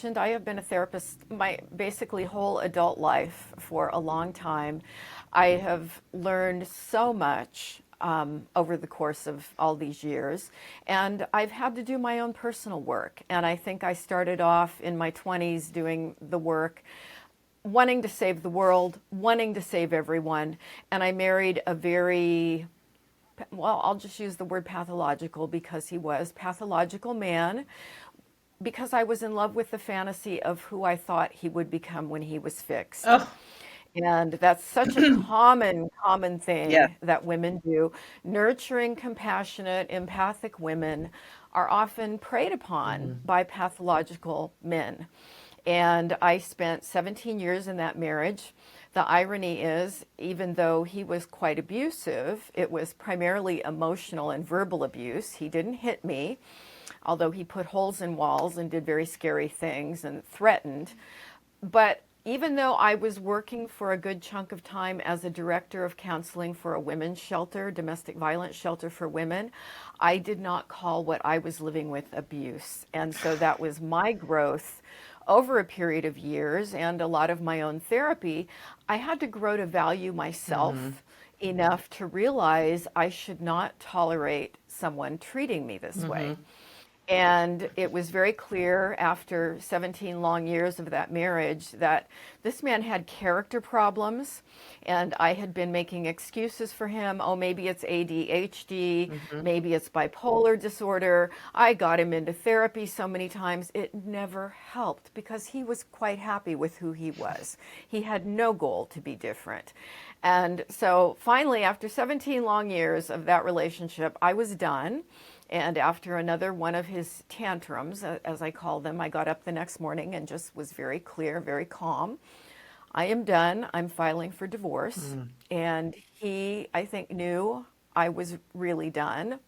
I have been a therapist my basically whole adult life for a long time. I have learned so much over the course of all these years, and I've had to do my own personal work. And I think I started off in my 20s doing the work, wanting to save the world, wanting to save everyone. And I married a very, well, I'll just use the word pathological because he was pathological man, because I was in love with the fantasy of who I thought he would become when he was fixed. Oh, And that's such a common yeah. thing that women do. Nurturing, compassionate, empathic women are often preyed upon Mhm. by pathological men. And I spent 17 years in that marriage. The irony is, even though he was quite abusive, it was primarily emotional and verbal abuse. He didn't hit me, although he put holes in walls and did very scary things and threatened. But even though I was working for a good chunk of time as a director of counseling for a women's shelter, domestic violence shelter for women, I did not call what I was living with abuse. And so that was my growth over a period of years and a lot of my own therapy. I had to grow to value Mhm. myself enough to realize I should not tolerate someone treating me this way. Mhm. And it was very clear after 17 long years of that marriage that this man had character problems, and I had been making excuses for him. Oh, maybe it's ADHD, Mhm. maybe it's bipolar disorder. I got him into therapy so many times. It never helped because he was quite happy with who he was. He had no goal to be different. And so finally, after 17 long years of that relationship, I was done. And after another one of his tantrums, as I call them, I got up the next morning and just was very clear, very calm. I am done. I'm filing for divorce. Mhm. And he, I think, knew I was really done.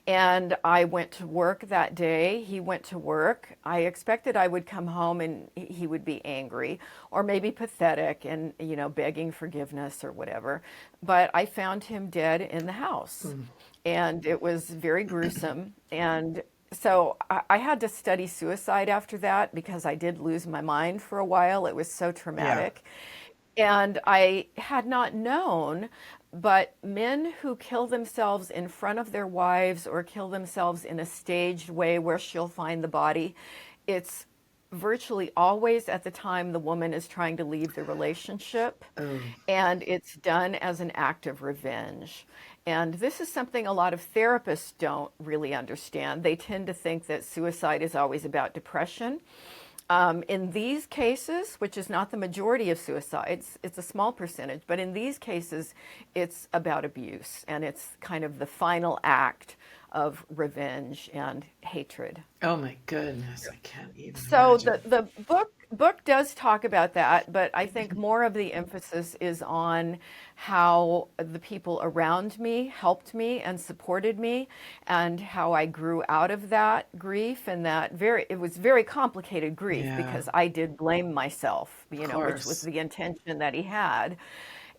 And I went to work that day. He went to work. I expected I would come home and he would be angry or maybe pathetic and, begging forgiveness or whatever. But I found him dead in the house. Mhm. And it was very gruesome. And so I had to study suicide after that because I did lose my mind for a while. It was so Yeah. traumatic. And I had not known, but men who kill themselves in front of their wives or kill themselves in a staged way where she'll find the body, it's virtually always at the time the woman is trying to leave the relationship, Oh, and it's done as an act of revenge. And this is something a lot of therapists don't really understand. They tend to think that suicide is always about depression. In these cases, which is not the majority of suicides, it's a small percentage, but in these cases, it's about abuse and it's kind of the final act of revenge and hatred. oh my goodness. I can't even So the imagine. the book does talk about that, but I think more of the emphasis is on how the people around me helped me and supported me, and how I grew out of that grief. And that very it was very complicated grief Yeah, because I did blame myself, of which was course. the intention that he had.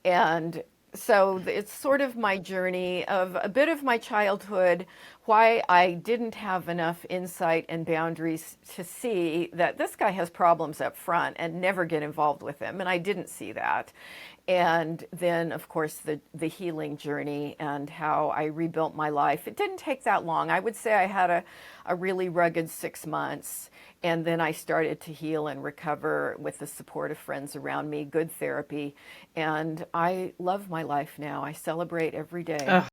And so it's sort of my journey of a bit of my childhood, why I didn't have enough insight and boundaries to see that this guy has problems up front and never get involved with him. And I didn't see that. And then, of course, the healing journey and how I rebuilt my life. It didn't take that long. I would say I had a really rugged 6 months. And then I started to heal and recover with the support of friends around me, good therapy. And I love my life now. I celebrate every day. Oh,